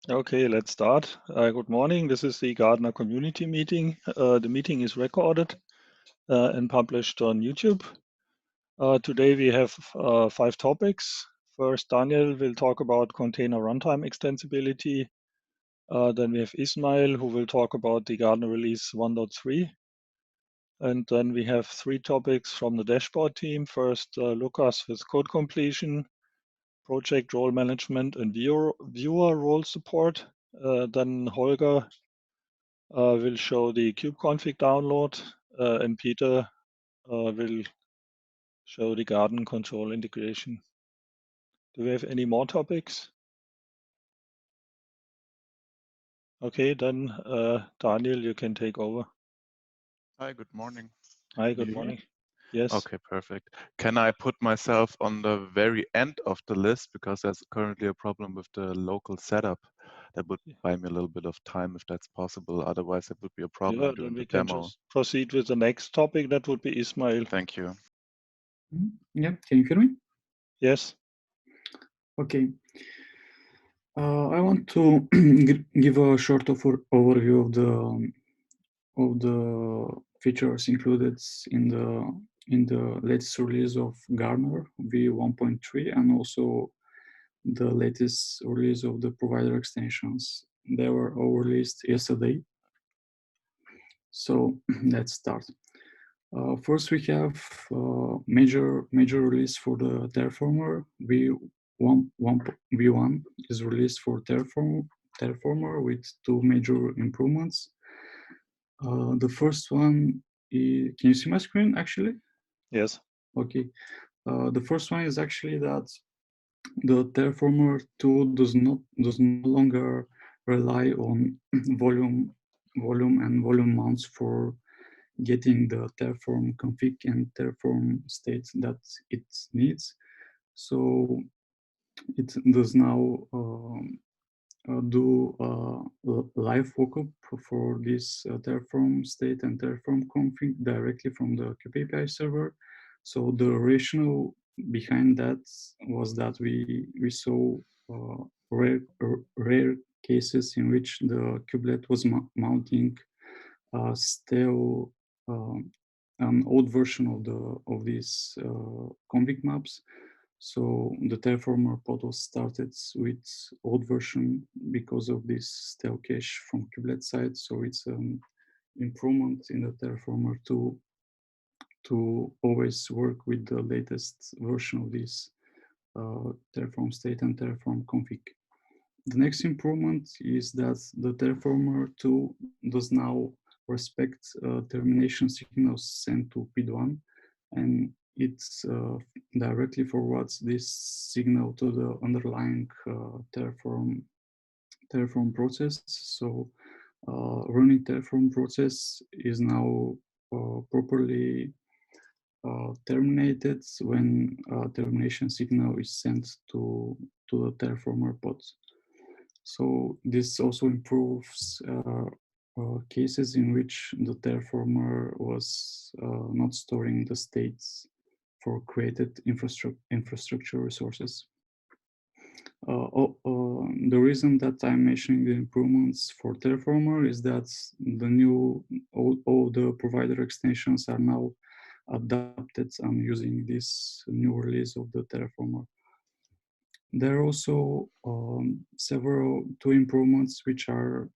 Okay, let's start. Good morning. This is the Gardener community meeting. The meeting is recorded and published on YouTube. Today we have 5 topics. First, Daniel will talk about container runtime extensibility. Then we have Ismail, who will talk about the Gardener release 1.3. And then we have 3 topics from the dashboard team. First, Lukas with code completion, project role management, and viewer role support. Then Holger will show the kubeconfig download, and Peter will show the garden control integration. Do we have any more topics? Okay, then Daniel, you can take over. Hi, good morning. Hi, good morning. Yes. Okay, perfect. Can I put myself on the very end of the list because there's currently a problem with the local setup? That would buy me a little bit of time if that's possible. Otherwise, it would be a problem Yeah, during then we the can demo. just proceed with the next topic. That would be Ismail. Thank you. Yeah, can you hear me? Yes. Okay. I want to give a short overview of the features included in the latest release of Gardener v1.3 and also the latest release of the provider extensions. They were all released yesterday. So let's start. First, we have major release for the Terraformer. V1 is released for Terraformer with 2 major improvements. The first one is, can you see my screen actually? Yes. Okay. The first one is actually that the Terraformer tool does no longer rely on volume mounts for getting the Terraform config and Terraform state that it needs. So it does now do live lookup for this Terraform state and Terraform config directly from the kubeAPI server. So the rationale behind that was that we saw rare cases in which the kubelet was mounting still an old version of these config maps. So the Terraformer pod was started with old version because of this stale cache from kubelet side. So it's an improvement in the Terraformer to always work with the latest version of this Terraform state and Terraform config. The next improvement is that the Terraformer 2 does now respect termination signals sent to PID1, and it directly forwards this signal to the underlying Terraform process. So running Terraform process is now properly terminated when termination signal is sent to the Terraformer pods. So this also improves cases in which the Terraformer was not storing the states for created infrastructure resources. The reason that I'm mentioning the improvements for Terraformer is that all the provider extensions are now adapted and using this new release of the Terraformer. There are also two improvements which are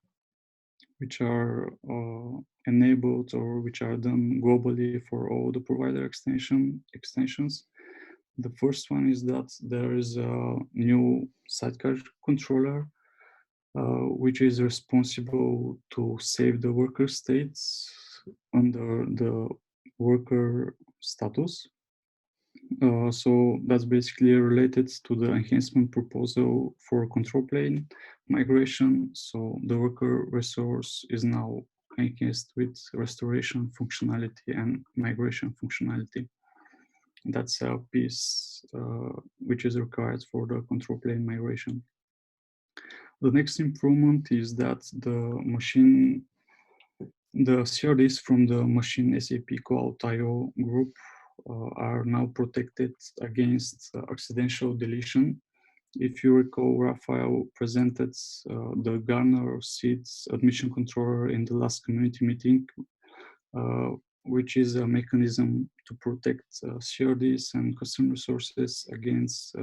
enabled or which are done globally for all the provider extensions. The first one is that there is a new sidecar controller which is responsible to save the worker states under the worker status. So that's basically related to the enhancement proposal for control plane migration. So the worker resource is now enhanced with restoration functionality and migration functionality. That's a piece which is required for the control plane migration. The next improvement is that the CRDs from the machine SAP Cloud.io group are now protected against accidental deletion If you recall, Raphael presented the Gardener seeds admission controller in the last community meeting, which is a mechanism to protect CRDs and custom resources against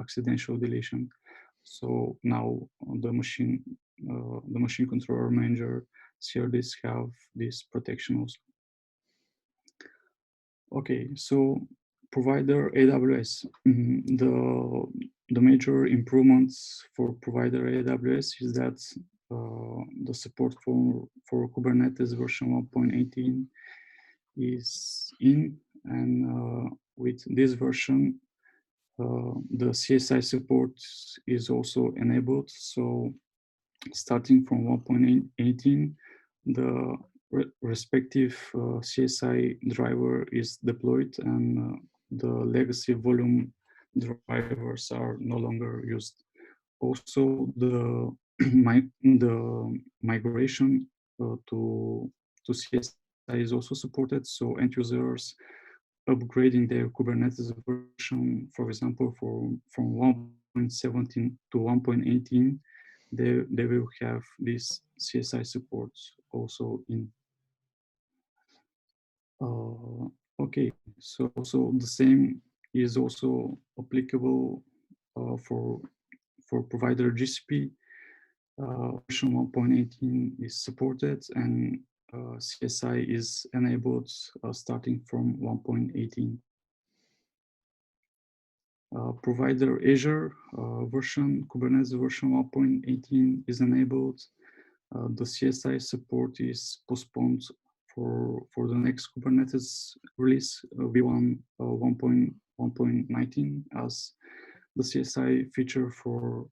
accidental deletion. So now the machine controller manager CRDs have this protection also. Okay, so provider AWS. The major improvements for provider AWS is that the support for Kubernetes version 1.18 is in, and with this version, the CSI support is also enabled. So starting from 1.18, the respective CSI driver is deployed, and the legacy volume drivers are no longer used. Also, the migration to CSI is also supported. So end users upgrading their Kubernetes version, for example, from 1.17 to 1.18, they will have this CSI support also in. Okay, so the same is also applicable for provider GCP. Version 1.18 is supported, and CSI is enabled starting from 1.18. Provider Azure version, Kubernetes version 1.18 is enabled. The CSI support is postponed for the next Kubernetes release, V1 1.19, as the CSI feature for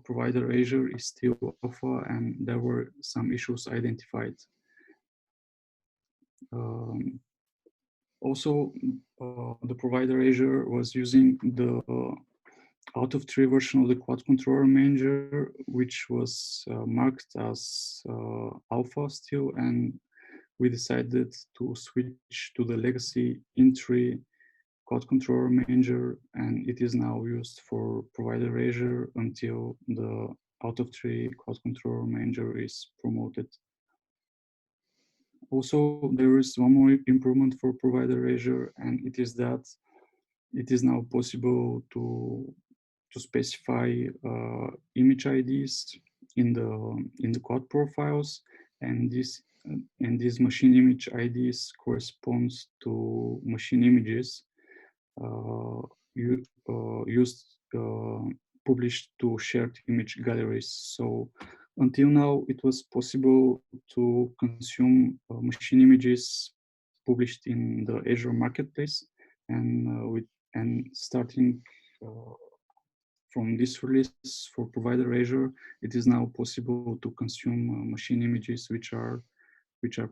provider Azure is still alpha, and there were some issues identified. Also, the provider Azure was using the out of tree version of the quad controller manager, which was marked as alpha still, and we decided to switch to the legacy in-tree quad controller manager, and it is now used for provider Azure until the out of tree quad controller manager is promoted. Also, there is one more improvement for provider Azure, and it is that it is now possible to specify image IDs in the quad profiles, and these machine image IDs corresponds to machine images published to shared image galleries. So until now, it was possible to consume machine images published in the Azure Marketplace, and starting from this release for provider Azure, it is now possible to consume machine images which are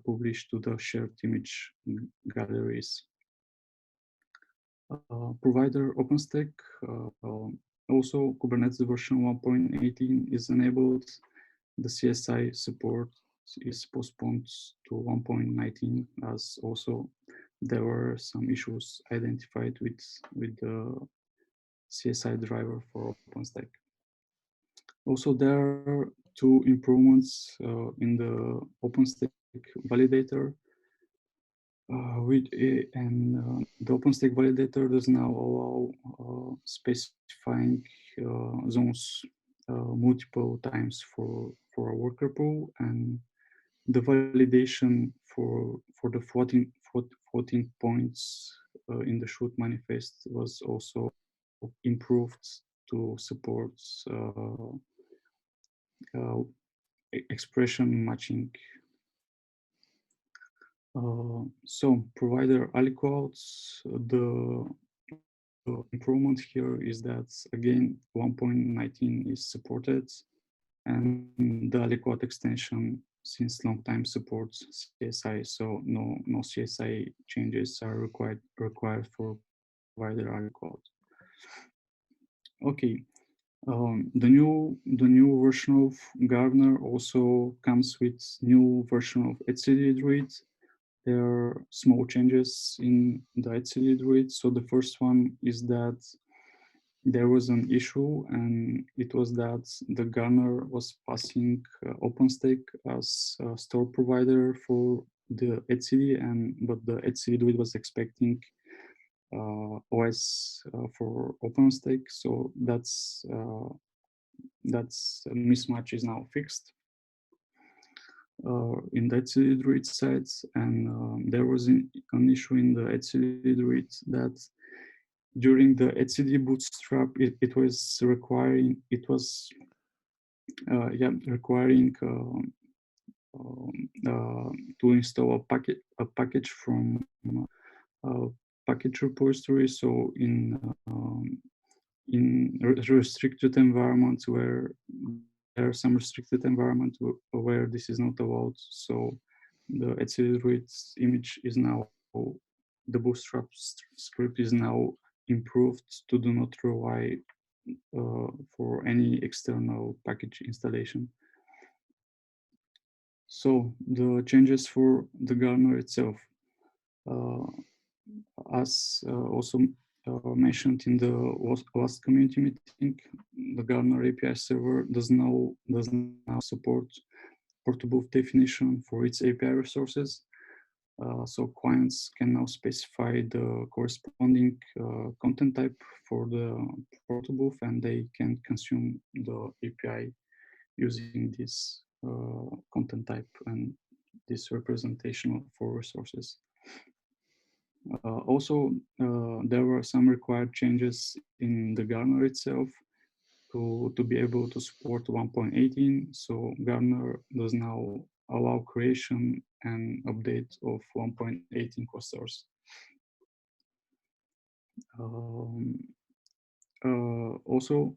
published to the shared image galleries. Provider OpenStack, also Kubernetes version 1.18 is enabled. The CSI support is postponed to 1.19, as also there were some issues identified with the CSI driver for OpenStack. Also, there are two improvements in the OpenStack validator. The OpenStack validator does now allow specifying zones multiple times for a worker pool, and the validation for the 14 points in the shoot manifest was also improved to support expression matching. So provider aliquots, the improvement here is that again 1.19 is supported, and the aliquot extension since long time supports CSI, so no CSI changes are required for provider aliquot. Okay, the new version of Gardener also comes with new version of etcd Druid. There are small changes in the etcd Druid. So the first one is that there was an issue, and it was that the Gardener was passing OpenStack as a store provider for the etcd, but the etcd druid was expecting OS for OpenStack, so that's a mismatch is now fixed in the etcd druid side, and there was an issue in the etcd druid that during the etcd bootstrap it was requiring requiring to install a package from package repository. So in restricted environments where there are some restricted environments where this is not allowed, so the etcd druid image is now, the bootstrap script is now improved to do not rely for any external package installation. So the changes for the Gardener itself, as also mentioned in the last community meeting, the Gardener API server does now support portable definition for its API resources. So clients can now specify the corresponding content type for the portable, and they can consume the API using this content type and this representation for resources. Also, there were some required changes in the Gardener itself to be able to support 1.18. So Gardener does now allow creation and update of 1.18 clusters. Also,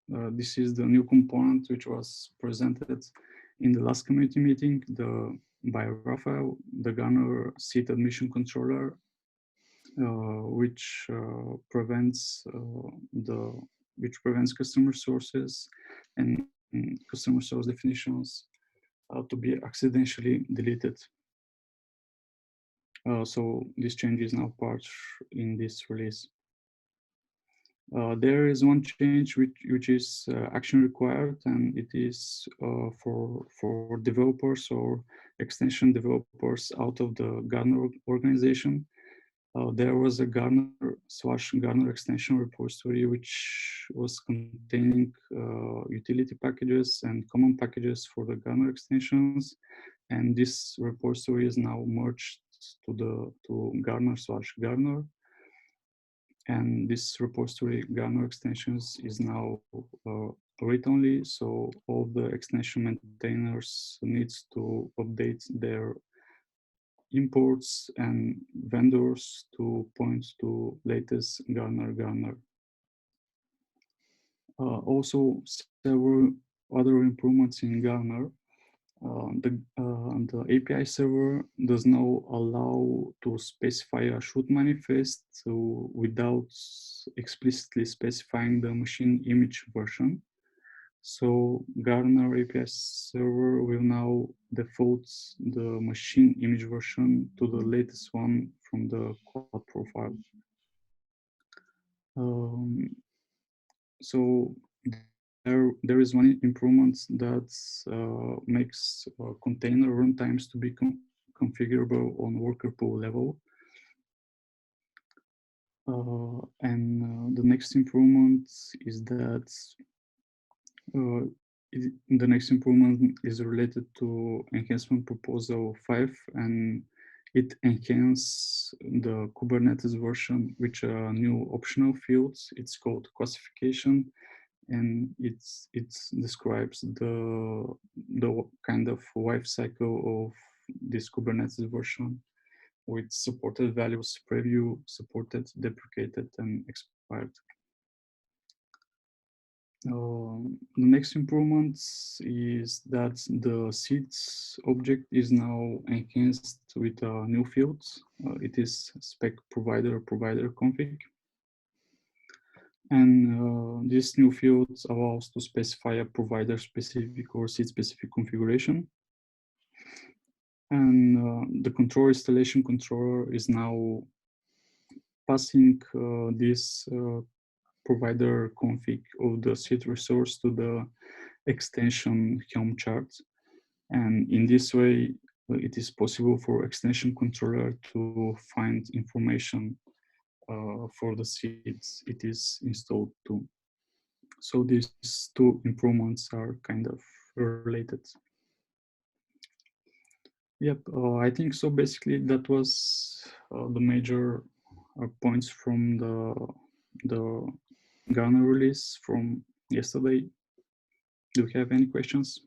this is the new component which was presented in the last community meeting by Raphael, the Gardener seat admission controller, which prevents customer sources and customer source definitions to be accidentally deleted. So this change is now part in this release. There is one change which is action required, and it is for developers or extension developers out of the Gardener organization. There was a Gardener/Gardener extension repository which was containing utility packages and common packages for the Gardener extensions, and this repository is now merged to Gardener/Gardener. And this repository, Gardener extensions, is now read-only, so all the extension maintainers needs to update their imports and vendors to point to latest Gardener. Also, several other improvements in Gardener. The API server does now allow to specify a shoot manifest without explicitly specifying the machine image version. So Gardener API server will now default the machine image version to the latest one from the cloud profile. So there is one improvement that makes container runtimes to be configurable on worker pool level. And the next improvement is that the next improvement is related to enhancement proposal 5, and it enhances the Kubernetes version with a new optional field. It's called classification, and it describes the kind of life cycle of this Kubernetes version with supported values, preview, supported, deprecated, and expired. The next improvement is that the seeds object is now enhanced with a new field. It is spec provider config. And this new field allows to specify a provider specific or seed specific configuration. And the control installation controller is now passing this provider config of the seed resource to the extension Helm charts. And in this way, it is possible for extension controller to find information for the seeds it is installed to. So these two improvements are kind of related. Yep, I think so. Basically, that was the major points from the Ghana release from yesterday. Do you have any questions?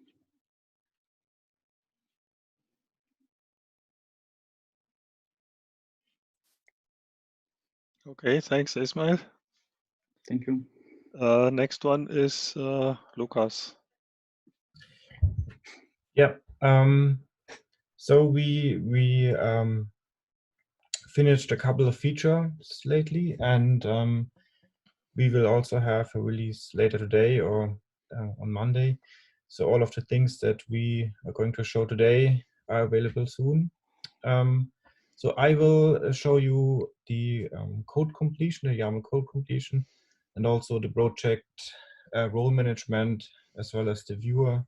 Okay, thanks, Ismail. Thank you. Next one is Lukas. Yeah. So we finished a couple of features lately, and we will also have a release later today or on Monday. So all of the things that we are going to show today are available soon. So I will show you the code completion, the YAML code completion, and also the project role management, as well as the viewer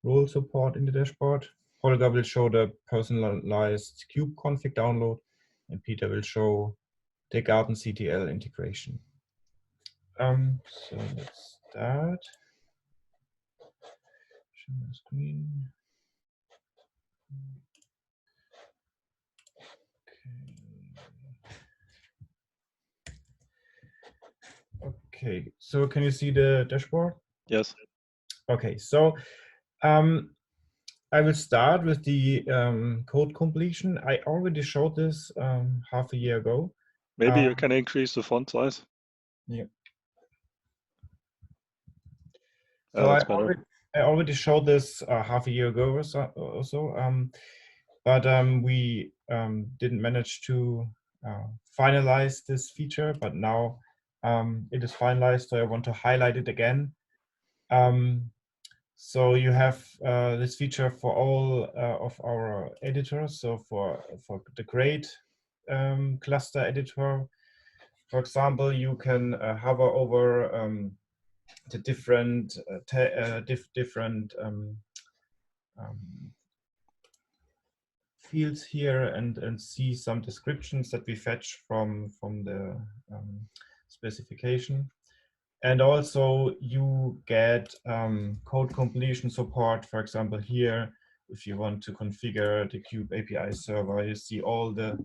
role support in the dashboard. Holger will show the personalized kubeconfig download, and Peter will show the gardenctl integration. So let's start. Share my screen. Okay, so can you see the dashboard? Yes. Okay, so I will start with the code completion. I already showed this half a year ago. Maybe you can increase the font size. Yeah. Yeah, So that's better. I already showed this half a year ago or so, but we didn't manage to finalize this feature, but now it is finalized, so I want to highlight it again. So you have this feature for all of our editors. So for the grade cluster editor, for example, you can hover over the different fields here and see some descriptions that we fetch from the specification. And also you get code completion support, for example, here, if you want to configure the Kube API server, you see all the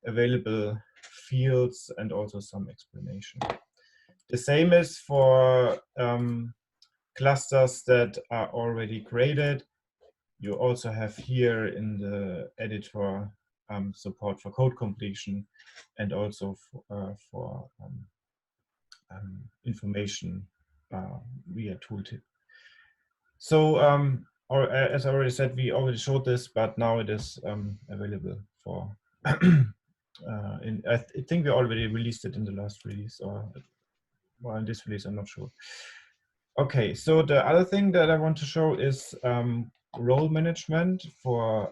available fields and also some explanation. The same is for clusters that are already graded. You also have here in the editor support for code completion and also for information via tooltip. So, as I already said, we already showed this, but now it is available for. I think we already released it in the last release, or well, in this release, I'm not sure. Okay, so the other thing that I want to show is role management for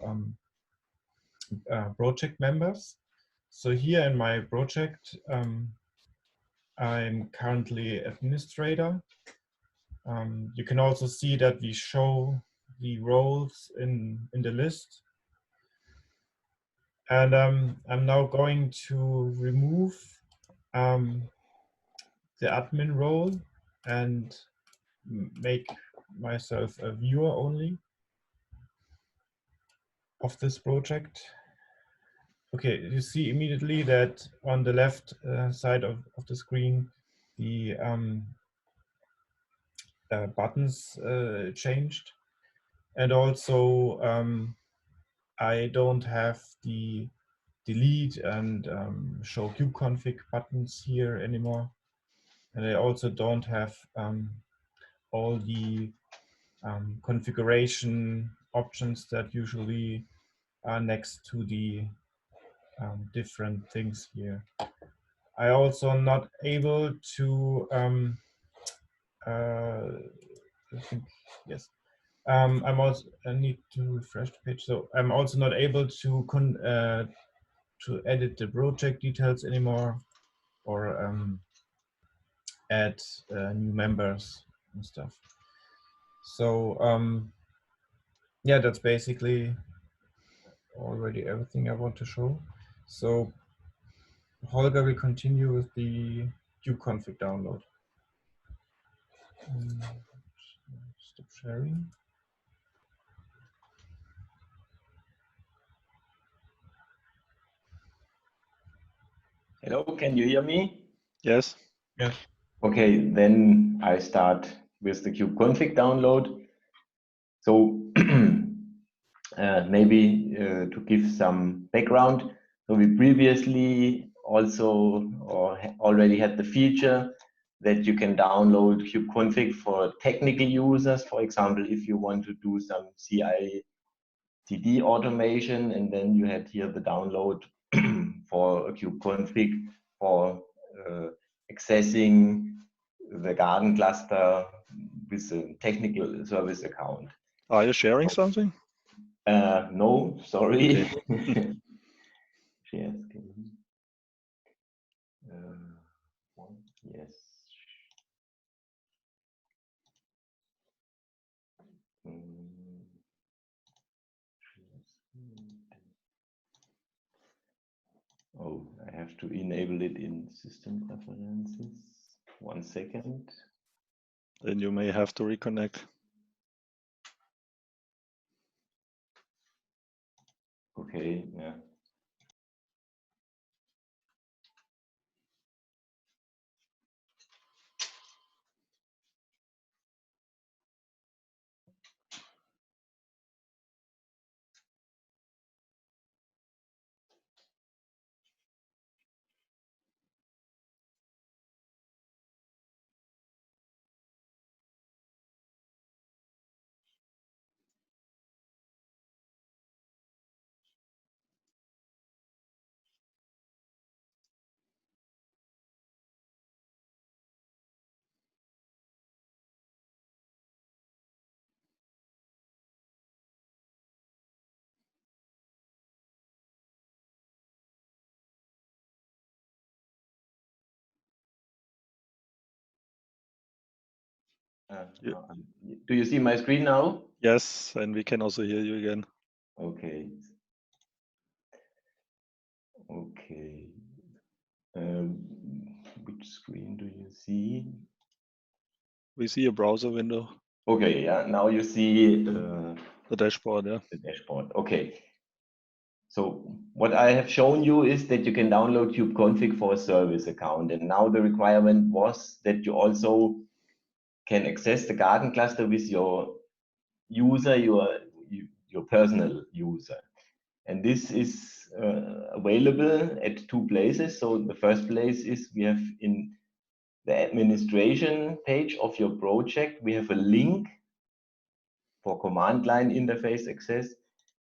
project members. So here in my project, I'm currently administrator. You can also see that we show the roles in the list. And I'm now going to remove the admin role and make myself a viewer only of this project. Okay, you see immediately that on the left side of the screen, the buttons changed. And also I don't have the delete and show kubeconfig buttons here anymore. And I also don't have all the configuration options that usually are next to the different things here. I also am not able to, I think, yes. I'm also, I need to refresh the page. So I'm also not able to edit the project details anymore, or add new members and stuff. So yeah, that's basically already everything I want to show. So Holger will continue with the kubeconfig download. Stop sharing. Hello, can you hear me? Yes. Yes. Okay, then I start with the kubeconfig download. So maybe to give some background. So we previously also already had the feature that you can download kubeconfig for technical users. For example, if you want to do some CI/CD automation, and then you had here the download for a kubeconfig for accessing the garden cluster with a technical service account. Are you sharing something? No, sorry. Okay. Share screen. Yes. Oh, I have to enable it in system preferences. 1 second. Then you may have to reconnect. Okay, yeah. Do you see my screen now? Yes, and we can also hear you again. Okay. Okay. Which screen do you see? We see a browser window. Okay, yeah. Now you see The dashboard, yeah. the dashboard. Okay. So what I have shown you is that you can download kubeconfig for a service account, and now the requirement was that you also can access the garden cluster with your user, your personal user. And this is available at 2 places. So the first place is we have in the administration page of your project, we have a link for command line interface access.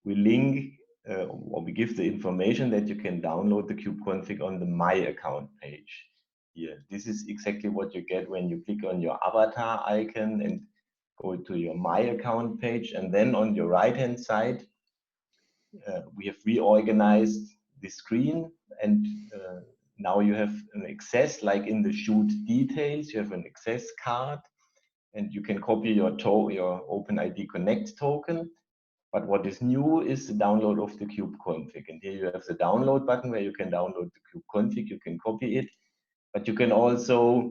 We link or we give the information that you can download the kubeconfig on the My Account page. Here, this is exactly what you get when you click on your avatar icon and go to your My Account page, and then on your right-hand side, we have reorganized the screen, and now you have an access, like in the shoot details, you have an access card, and you can copy your OpenID Connect token. But what is new is the download of the kubeconfig. And here you have the download button where you can download the kubeconfig, you can copy it, but you can also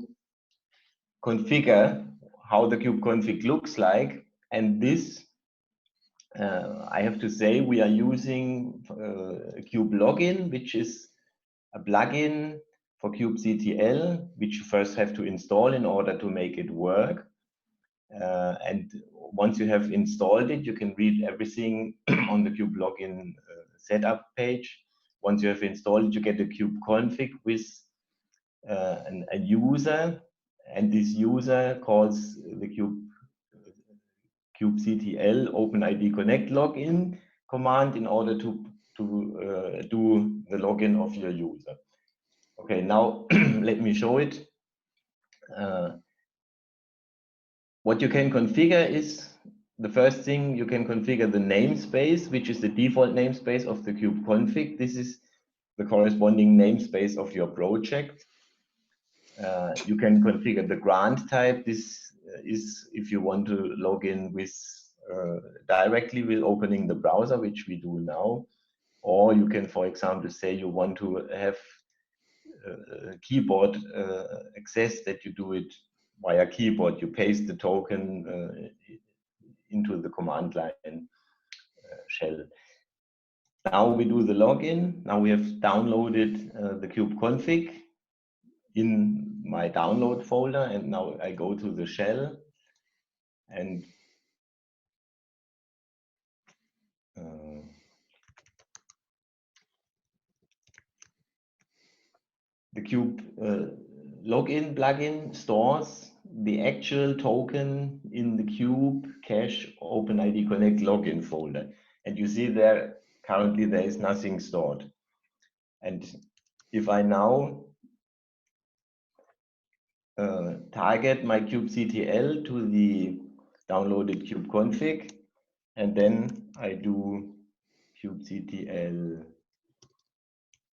configure how the kubeconfig looks like. And this, I have to say, we are using kubelogin, which is a plugin for kubectl, which you first have to install in order to make it work. And once you have installed it, you can read everything on the kubelogin setup page. Once you have installed it, you get a kubeconfig with a user, and this user calls the kubectl OpenID Connect login command in order to do the login of your user. Okay, now let me show it. What you can configure is, the first thing, you can configure the namespace, which is the default namespace of the kubeconfig. This is the corresponding namespace of your project. You can configure the grant type. This is if you want to log in with directly with opening the browser, which we do now. Or you can, for example, say you want to have keyboard access, that you do it via keyboard. You paste the token into the command line shell. Now we do the login. Now we have downloaded the kubeconfig in my download folder, and now I go to the shell and the kube login plugin stores the actual token in the kube cache OpenID Connect login folder. And you see there, currently there is nothing stored. And if I now target my kubectl to the downloaded kubeconfig, and then I do kubectl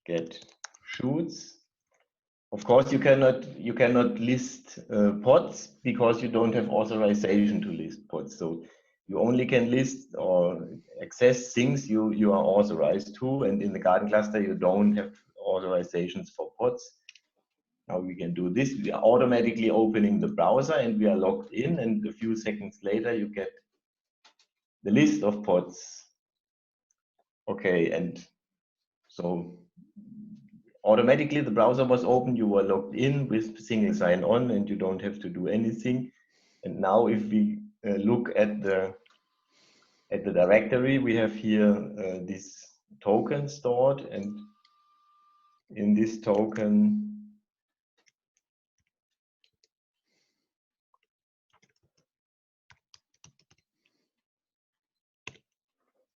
get shoots. Of course, you cannot list pods because you don't have authorization to list pods. So you only can list or access things you are authorized to, and in the Garden cluster you don't have authorizations for pods. Now we can do this. We are automatically opening the browser and we are logged in, and a few seconds later you get the list of pods. Okay, and so automatically the browser was open, you were logged in with single sign-on, and you don't have to do anything. And now if we look at the directory, we have here this token stored, and in this token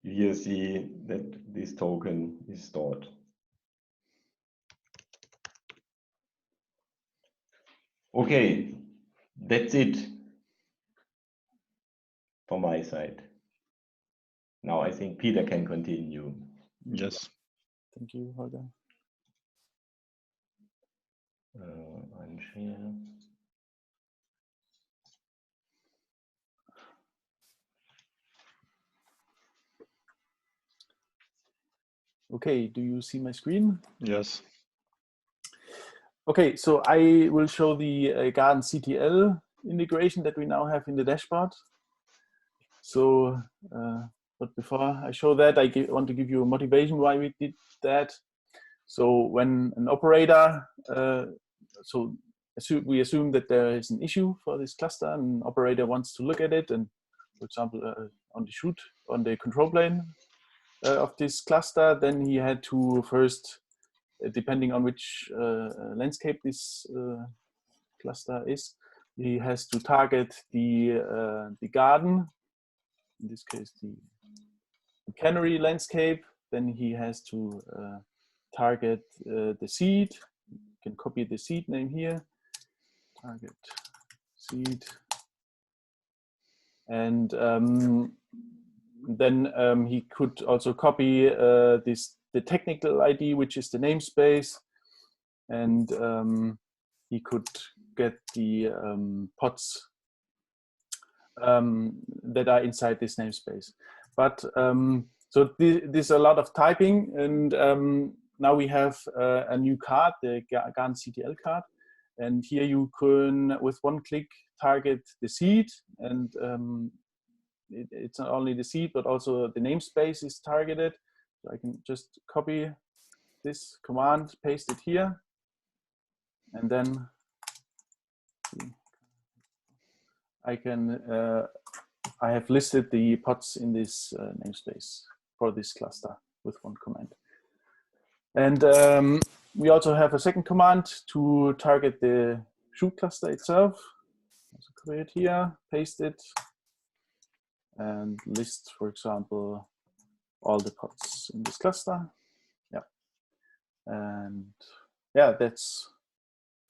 you here see that this token is stored. Okay, that's it from my side. Now I think Peter can continue. Yes. Thank you, Holger. Unshare. Okay, do you see my screen? Yes. Okay, so I will show the gardenctl integration that we now have in the dashboard. So, but before I show that, I want to give you a motivation why we did that. So when an operator, we assume that there is an issue for this cluster, and an operator wants to look at it, and for example, on the control plane of this cluster, then he had to first, depending on which landscape this cluster is, he has to target the garden, in this case the cannery landscape. Then he has to target the seed. You can copy the seed name here, target seed, and then he could also copy the technical ID, which is the namespace, and he could get the pods that are inside this namespace. But so there's a lot of typing, and now we have a new card, the gardenctl card, and here you can, with one click, target the seed, and it's not only the seed, but also the namespace is targeted. So I can just copy this command, paste it here, and then I can, I have listed the pods in this namespace for this cluster with one command. And we also have a second command to target the shoot cluster itself. So copy it here, paste it, and list, for example, all the pods in this cluster. Yeah, and yeah, that's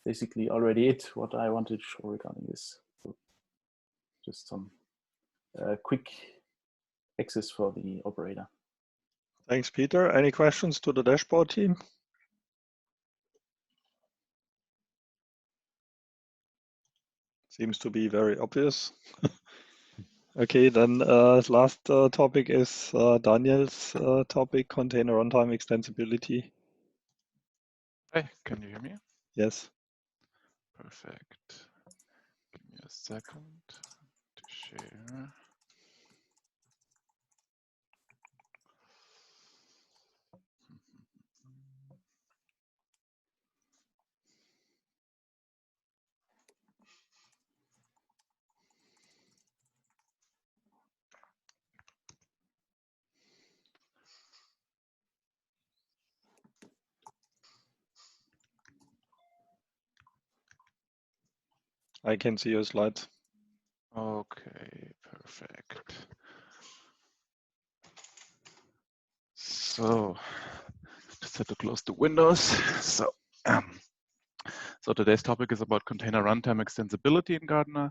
basically already it, what I wanted to show regarding this. So just some quick access for the operator. Thanks, Peter. Any questions to the dashboard team? Seems to be very obvious. Okay, then last topic is Daniel's topic, container runtime extensibility. Hey, can you hear me? Yes. Perfect. Give me a second to share. I can see your slides. Okay, perfect. So, just had to close the windows. So, so today's topic is about container runtime extensibility in Gardener.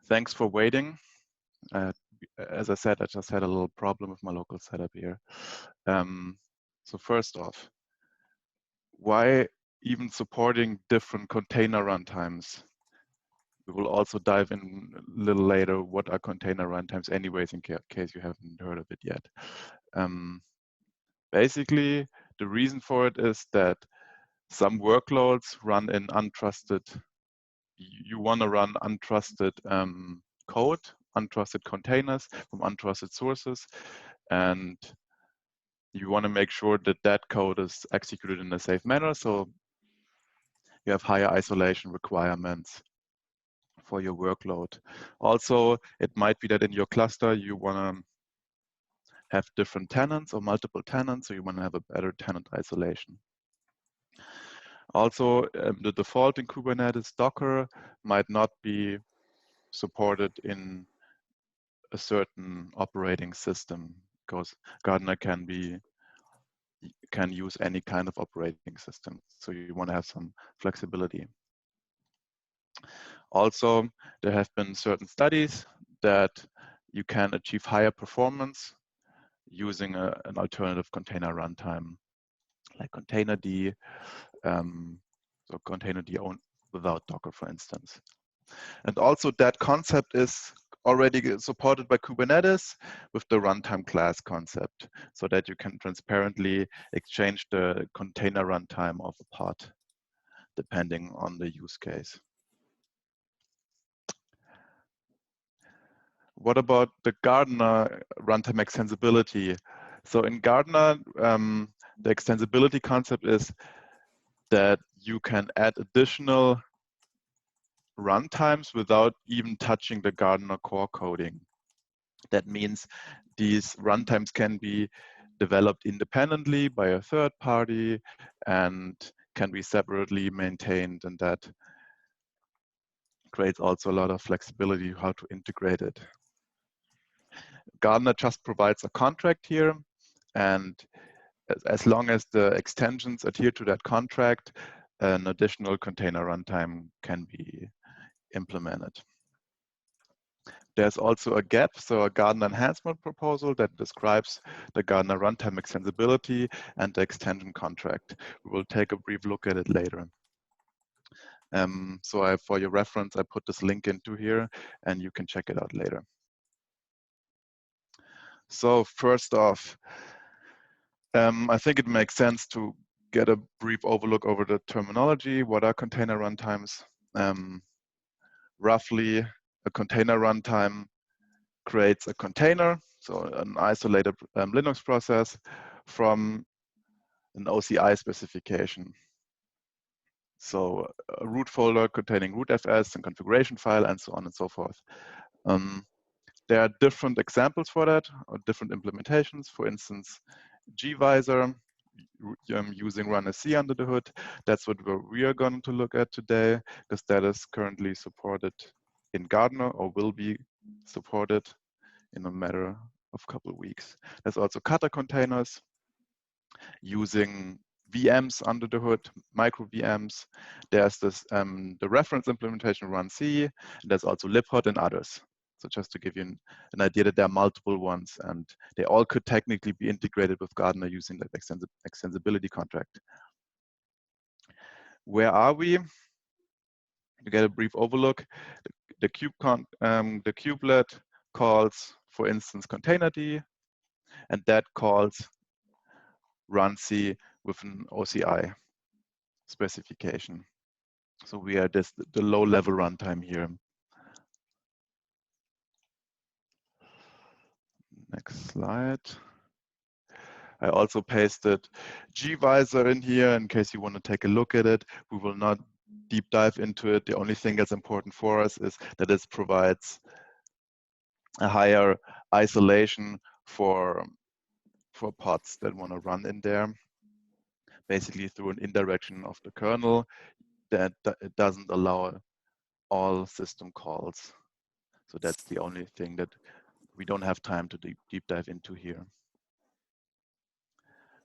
Thanks for waiting. As I said, I just had a little problem with my local setup here. So first off, why even supporting different container runtimes? We will also dive in a little later what are container runtimes anyways, in case you haven't heard of it yet. Basically, the reason for it is that some workloads run in untrusted, you want to run untrusted code, untrusted containers from untrusted sources, and you want to make sure that that code is executed in a safe manner, so you have higher isolation requirements for your workload. Also, it might be that in your cluster you want to have different tenants or multiple tenants, so you want to have a better tenant isolation. Also, the default in Kubernetes Docker might not be supported in a certain operating system, because Gardener can use any kind of operating system. So you want to have some flexibility. Also, there have been certain studies that you can achieve higher performance using an alternative container runtime, like containerd, so containerd without Docker, for instance. And also that concept is already supported by Kubernetes with the runtime class concept, so that you can transparently exchange the container runtime of a pod, depending on the use case. What about the Gardener runtime extensibility? So in Gardener, the extensibility concept is that you can add additional runtimes without even touching the Gardener core coding. That means these runtimes can be developed independently by a third party and can be separately maintained, and that creates also a lot of flexibility how to integrate it. Gardener just provides a contract here, and as long as the extensions adhere to that contract, an additional container runtime can be implemented. There's also a gap, so a Gardener enhancement proposal that describes the Gardener runtime extensibility and the extension contract. We will take a brief look at it later. So for your reference, I put this link into here, and you can check it out later. So first off, I think it makes sense to get a brief overlook over the terminology. What are container runtimes? Roughly, a container runtime creates a container, so an isolated Linux process from an OCI specification. So a root folder containing rootfs and configuration file and so on and so forth. There are different examples for that, or different implementations. For instance, gvisor, using runsc under the hood. That's what we are going to look at today, because that is currently supported in Gardener, or will be supported in a matter of a couple of weeks. There's also Kata containers using VMs under the hood, micro VMs. There's this the reference implementation runcc, and there's also libhot and others. So just to give you an idea that there are multiple ones, and they all could technically be integrated with Gardener using that extensibility contract. Where are we? you get a brief overlook. The kubelet calls, for instance, containerd, and that calls runc with an OCI specification. So we are the low-level runtime here. Next slide. I also pasted gvisor in here in case you want to take a look at it. We will not deep dive into it. The only thing that's important for us is that it provides a higher isolation for pods that want to run in there, basically through an indirection of the kernel that it doesn't allow all system calls. So that's the only thing that we don't have time to deep dive into here.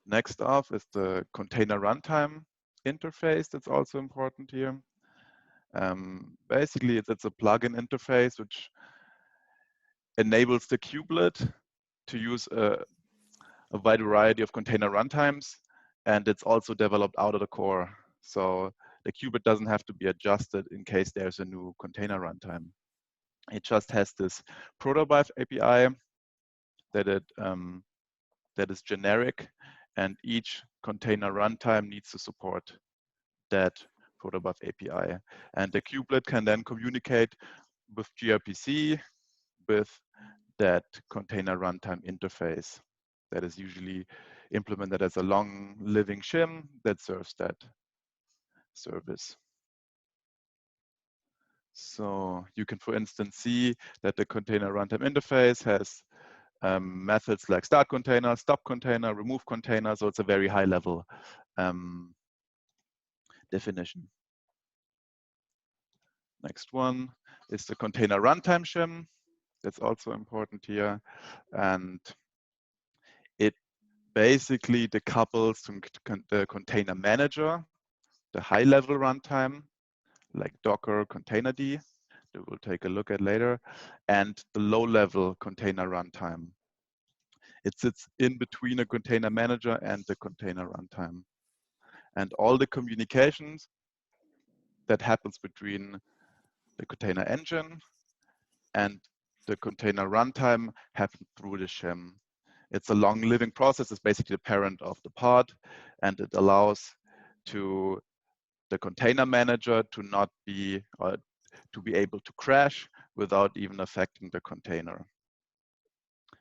Next off is the container runtime interface. That's also important here. Basically, it's a plugin interface which enables the kubelet to use a wide variety of container runtimes, and it's also developed out of the core. So the kubelet doesn't have to be adjusted in case there's a new container runtime. It just has this protobuf API that is generic, and each container runtime needs to support that protobuf API. And the kubelet can then communicate with gRPC with that container runtime interface that is usually implemented as a long living shim that serves that service. So you can, for instance, see that the container runtime interface has methods like start container, stop container, remove container. So it's a very high level definition. Next one is the container runtime shim. That's also important here. And it basically decouples the container manager, the high level runtime, like Docker containerd, that we'll take a look at later, and the low level container runtime. It sits in between a container manager and the container runtime. And all the communications that happens between the container engine and the container runtime happen through the shim. It's a long living process. It's basically the parent of the pod, and it allows the container manager to not be, or to be able to crash without even affecting the container.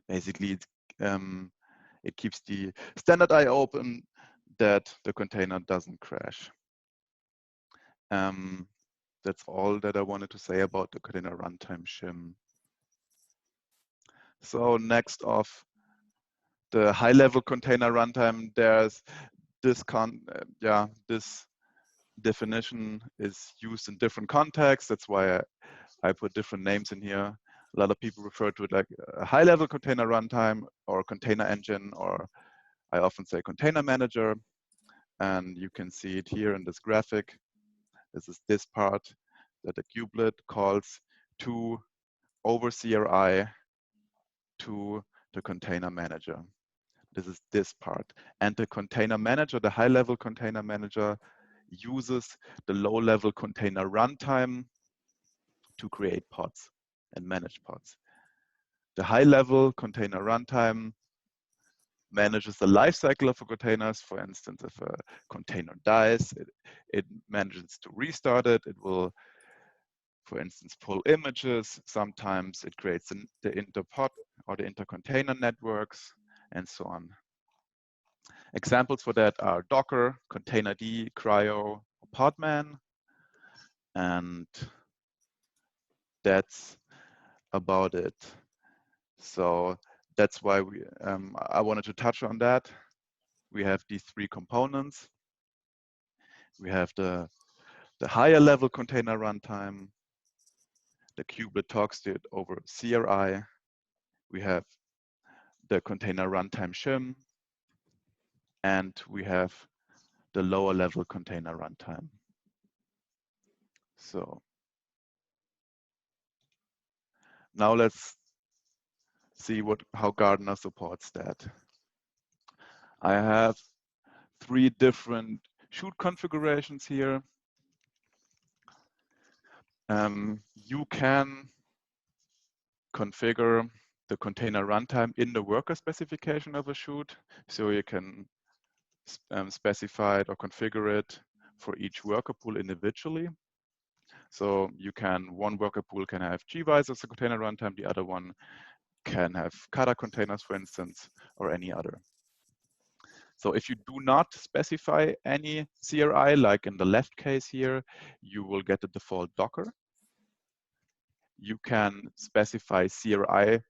Basically, it keeps the standard I open that the container doesn't crash. That's all that I wanted to say about the container runtime shim. So next off, the high-level container runtime, there's this this definition is used in different contexts. That's why I put different names in here. A lot of people refer to it like a high-level container runtime or container engine, or I often say container manager. And you can see it here in this graphic. This is this part that the kubelet calls to over CRI to the container manager. This is this part. And the container manager, the high-level container manager, uses the low-level container runtime to create pods and manage pods. The high-level container runtime manages the life cycle of containers. For instance, if a container dies, it manages to restart it. It will, for instance, pull images. Sometimes it creates the interpod or the intercontainer networks, and so on. Examples for that are Docker, containerd, cryo, podman, and that's about it. So that's why I wanted to touch on that. We have these three components. We have the higher level container runtime. The kubelet talks to it over CRI. We have the container runtime shim, and we have the lower level container runtime. So now let's see how Gardener supports that. I have 3 different shoot configurations here. You can configure the container runtime in the worker specification of a shoot. So you can specify it or configure it for each worker pool individually. So you can, one worker pool can have gvisor as a container runtime, the other one can have kata containers, for instance, or any other. So if you do not specify any CRI, like in the left case here, you will get the default Docker. You can specify CRI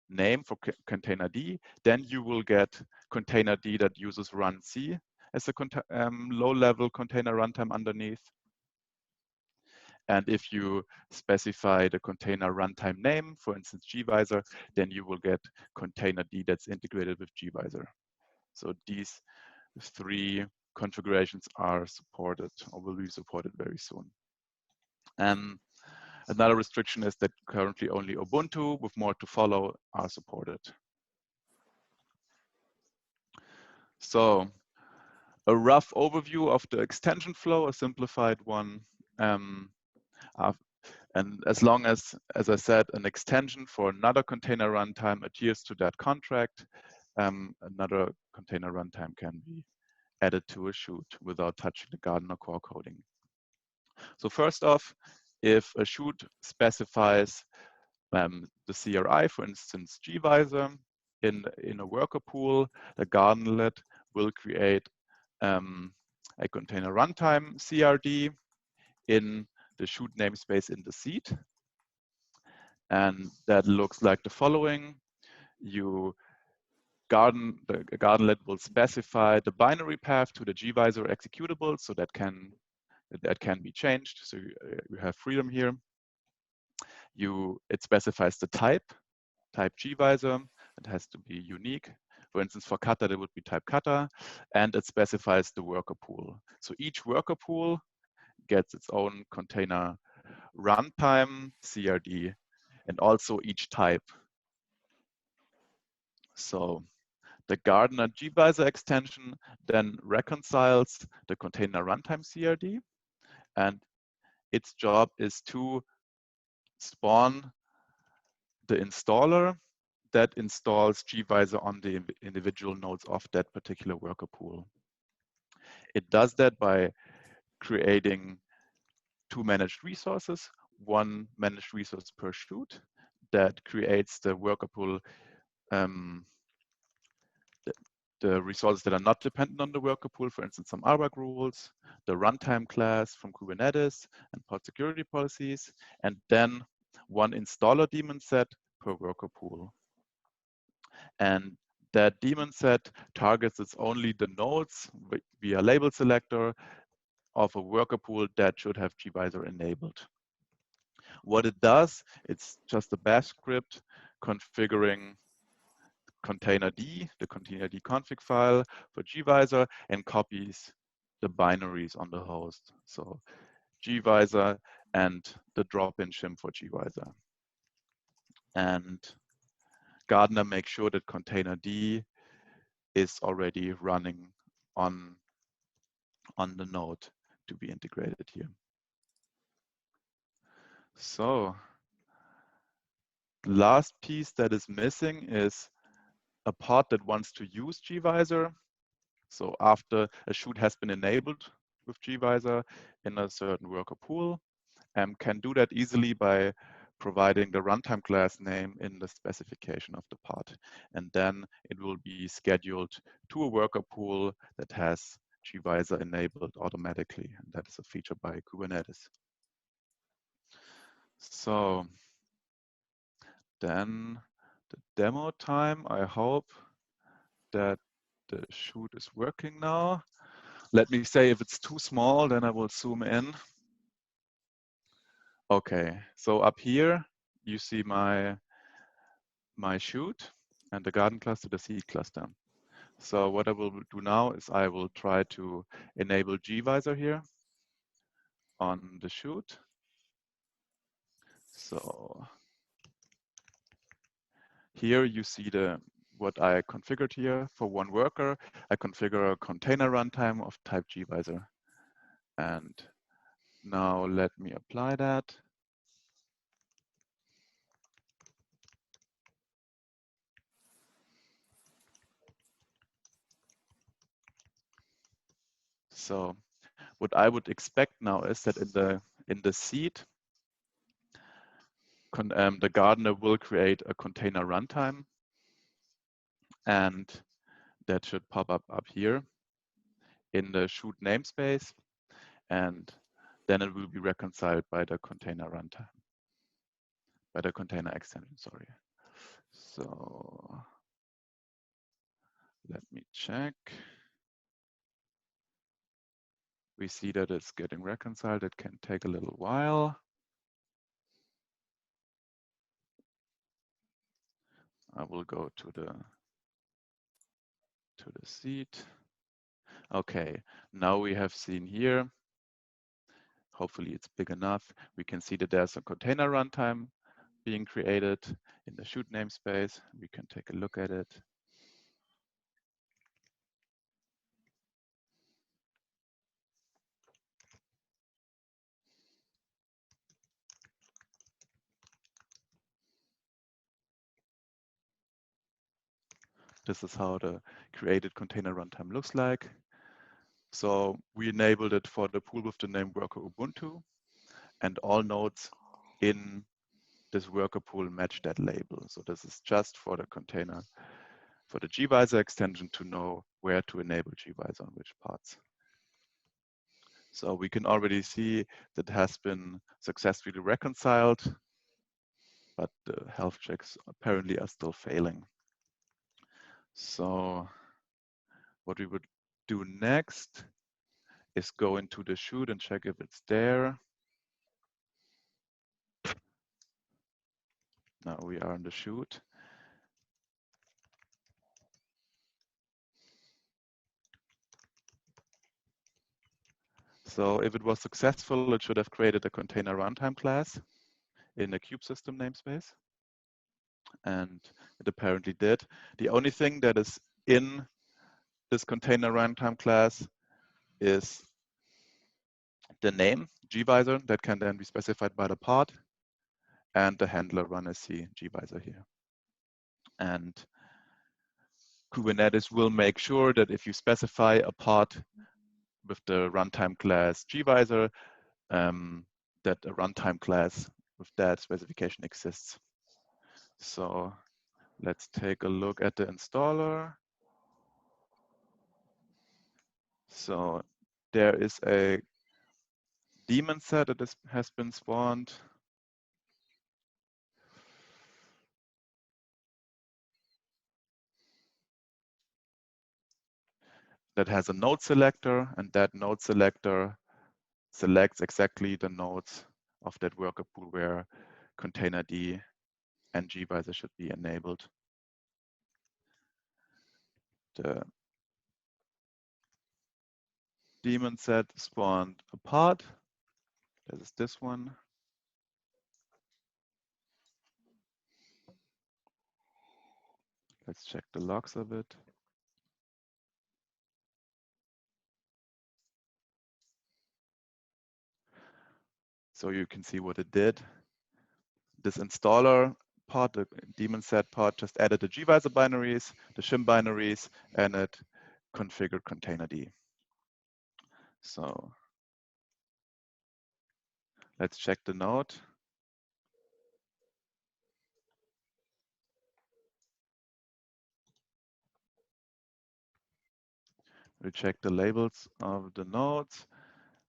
name for container D, then you will get container D that uses run C as a low-level container runtime underneath. And if you specify the container runtime name, for instance, gvisor, then you will get container D that's integrated with gvisor. So these three configurations are supported or will be supported very soon. Another restriction is that currently only Ubuntu, with more to follow, are supported. So a rough overview of the extension flow, a simplified one. And as long as I said, an extension for another container runtime adheres to that contract, another container runtime can be added to a shoot without touching the Gardener core coding. So first off, if a shoot specifies the CRI, for instance, gvisor, in a worker pool, the gardenctl will create a container runtime CRD in the shoot namespace in the seed. And that looks like the following. The gardenctl will specify the binary path to the gvisor executable, so that can be changed. So you have freedom here. It specifies the type gvisor. It has to be unique. For instance, for kata, it would be type kata, and it specifies the worker pool. So each worker pool gets its own container runtime CRD, and also each type. So the Gardener gvisor extension then reconciles the container runtime CRD, and its job is to spawn the installer that installs gvisor on the individual nodes of that particular worker pool. It does that by creating two managed resources, one managed resource per shoot that creates the worker pool, the resources that are not dependent on the worker pool, for instance, some RBAC rules, the runtime class from Kubernetes and pod security policies, and then one installer daemon set per worker pool. And that daemon set targets its only the nodes via label selector of a worker pool that should have gvisor enabled. What it does, it's just a bash script configuring container D, the container D config file for gvisor, and copies the binaries on the host. So gvisor and the drop-in shim for gvisor. And Gardener makes sure that container D is already running on the node to be integrated here. So the last piece that is missing is a pod that wants to use gvisor. So after a shoot has been enabled with gvisor in a certain worker pool, can do that easily by providing the runtime class name in the specification of the pod. And then it will be scheduled to a worker pool that has gvisor enabled automatically. And that is a feature by Kubernetes. So then the demo time, I hope that the shoot is working now. Let me say if it's too small, then I will zoom in. Okay, so up here, you see my shoot and the garden cluster, the seed cluster. So what I will do now is I will try to enable gvisor here on the shoot. So here you see what I configured here for one worker. I configure a container runtime of type gvisor. And now let me apply that. So what I would expect now is that in the seed, the gardener will create a container runtime, and that should pop up here in the shoot namespace, and then it will be reconciled by the container runtime, by the container extension, sorry. So let me check. We see that it's getting reconciled. It can take a little while. I will go to the seed. Okay, now we have seen here, hopefully it's big enough, we can see that there's a container runtime being created in the shoot namespace. We can take a look at it. This is how the created container runtime looks like. So we enabled it for the pool with the name worker Ubuntu, and all nodes in this worker pool match that label. So this is just for the container, for the gvisor extension to know where to enable gvisor on which parts. So we can already see that has been successfully reconciled, but the health checks apparently are still failing. So what we would do next is go into the shoot and check if it's there. Now we are in the shoot. So if it was successful, it should have created a container runtime class in the kube system namespace. And it apparently did. The only thing that is in this container runtime class is the name gvisor that can then be specified by the part, and the handler runsc gvisor here. And Kubernetes will make sure that if you specify a part with the runtime class gvisor, that a runtime class with that specification exists. So let's take a look at the installer. So there is a daemon set that has been spawned. That has a node selector, and that node selector selects exactly the nodes of that worker pool where containerd and gvisor should be enabled. The daemon set spawned a part. This is this one. Let's check the logs of it. So you can see what it did. This installer part, the daemon set part, just added the gvisor binaries, the shim binaries, and it configured containerd. So let's check the node. We check the labels of the nodes,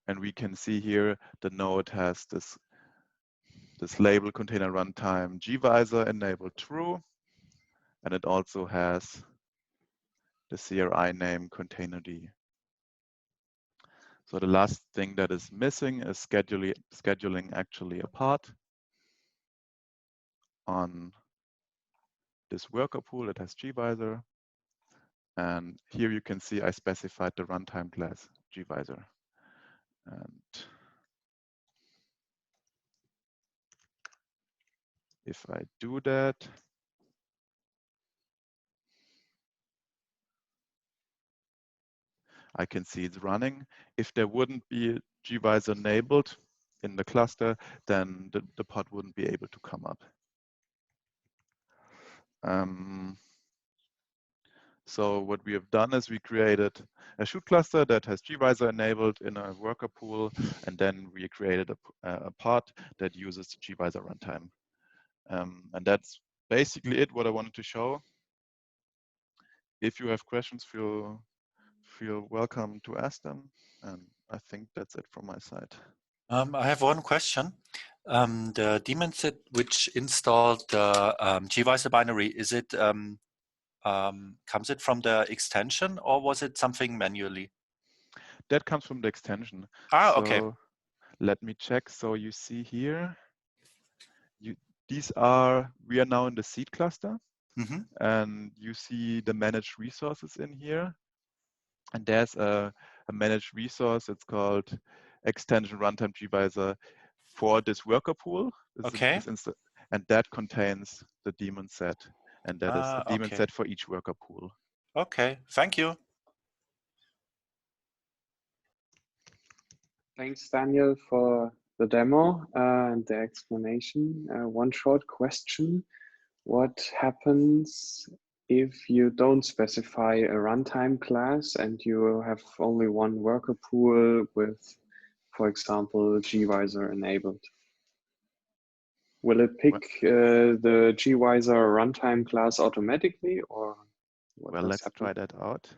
and we can see here the node has this label container runtime gvisor enabled true, and it also has the CRI name containerd. So the last thing that is missing is scheduling actually a part on this worker pool that has gvisor. And here you can see I specified the runtime class gvisor. And if I do that, I can see it's running. If there wouldn't be gvisor enabled in the cluster, then the pod wouldn't be able to come up. So what we have done is we created a shoot cluster that has gvisor enabled in a worker pool, and then we created a pod that uses gvisor runtime. And that's basically it, what I wanted to show. If you have questions, feel welcome to ask them. And I think that's it from my side. I have one question. The daemon set which installed the gvisor binary, is it comes it from the extension, or was it something manually? That comes from the extension. Ah, so okay. Let me check. So you see here, we are now in the seed cluster, and you see the managed resources in here. And there's a managed resource. It's called extension runtime gvisor for this worker pool. Okay. And that contains the daemon set. And that is a daemon okay. set for each worker pool. Okay, thank you. Thanks, Daniel, for the demo and the explanation. One short question. What happens if you don't specify a runtime class and you have only one worker pool with, for example, gvisor enabled? Will it pick the gvisor runtime class automatically, or what Well, does let's happen? try that out.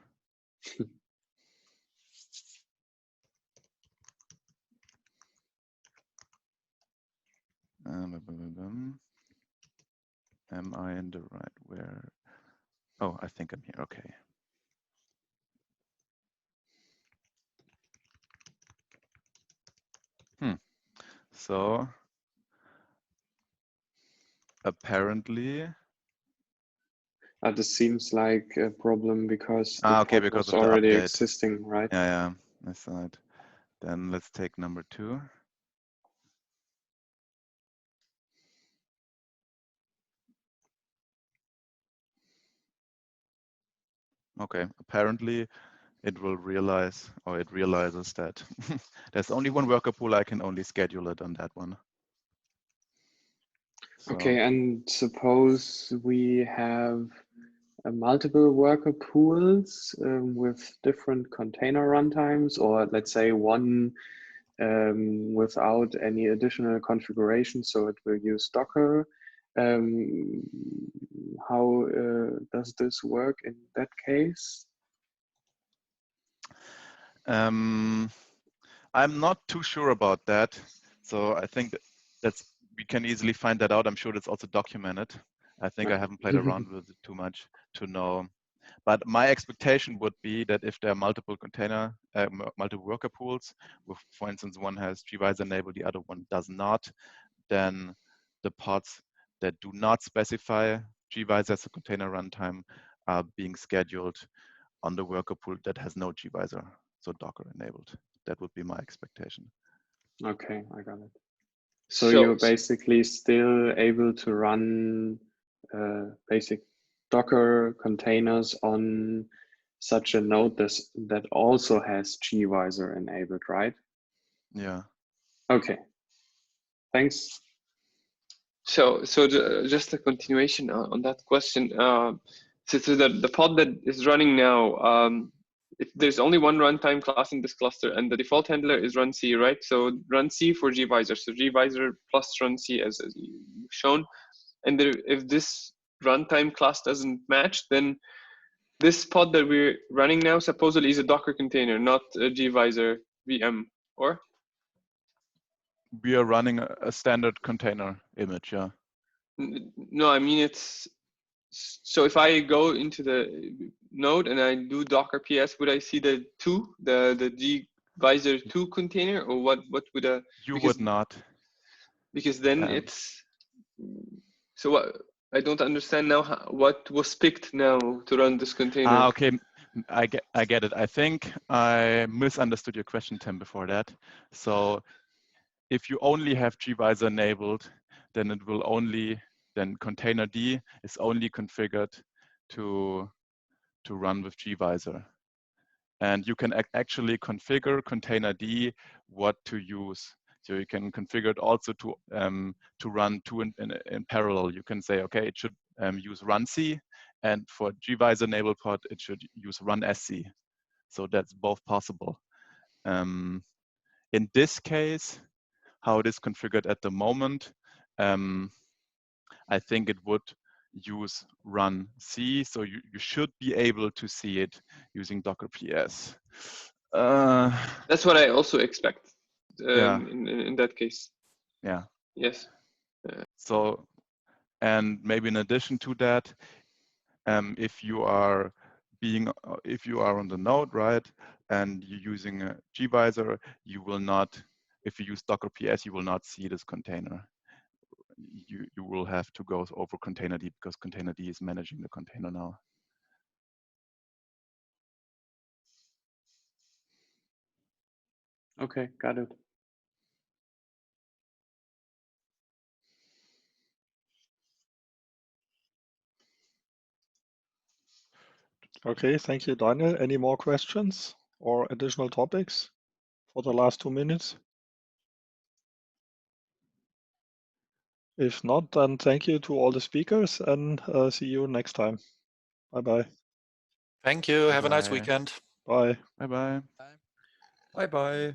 Am I in the right where? Oh, I think I'm here. Okay. So apparently, this seems like a problem because the okay, pod because was of the already update. existing, right? Yeah, I saw it. Then let's take number 2. Okay, apparently it will realize, or it realizes that there's only one worker pool. I can only schedule it on that one. So, Okay, and suppose we have multiple worker pools with different container runtimes, or let's say one without any additional configuration, so it will use Docker. How does this work in that case? I'm not too sure about that. So I think we can easily find that out. I'm sure that's also documented. I think I haven't played around with it too much to know. But my expectation would be that if there are multiple multiple worker pools, with, for instance, one has gvisor enabled, the other one does not, then the pods that do not specify gvisor as a container runtime are being scheduled on the worker pool that has no gvisor, so Docker enabled. That would be my expectation. Okay, I got it. So you're basically still able to run basic Docker containers on such a node that also has gvisor enabled, right? Yeah. Okay. Thanks. So just a continuation on that question. So the pod that is running now, there's only one runtime class in this cluster, and the default handler is runc, right? So runc for gvisor, so gvisor plus runc as you've shown. And if this runtime class doesn't match, then this pod that we're running now supposedly is a Docker container, not a gvisor VM, or? We are running a standard container image, yeah. No, I mean it's, so if I go into the node and I do Docker PS, would I see the gvisor 2 container, or what would a? You would not. Because then it's, so what, I don't understand now what was picked now to run this container. Okay, I get it. I think I misunderstood your question, Tim, before that. So if you only have gvisor enabled, then it will then container D is only configured to run with gvisor. And you can actually configure container D what to use. So you can configure it also to run two in parallel. You can say, okay, it should use runc And for gvisor enable pod, it should use runsc. So that's both possible. In this case, how it is configured at the moment, I think it would use run C, so you should be able to see it using Docker PS. That's what I also expect Yeah. in that case. Yeah. Yes. So, and maybe in addition to that, if you are on the node, right, and you're using a gvisor, you will not, if you use Docker PS, you will not see this container. You will have to go over containerd because containerd is managing the container now. Okay, got it. Okay, thank you, Daniel. Any more questions or additional topics for the last 2 minutes? If not, then thank you to all the speakers and see you next time. Bye-bye. Thank you. Have a nice weekend. Bye. Bye-bye. Bye-bye.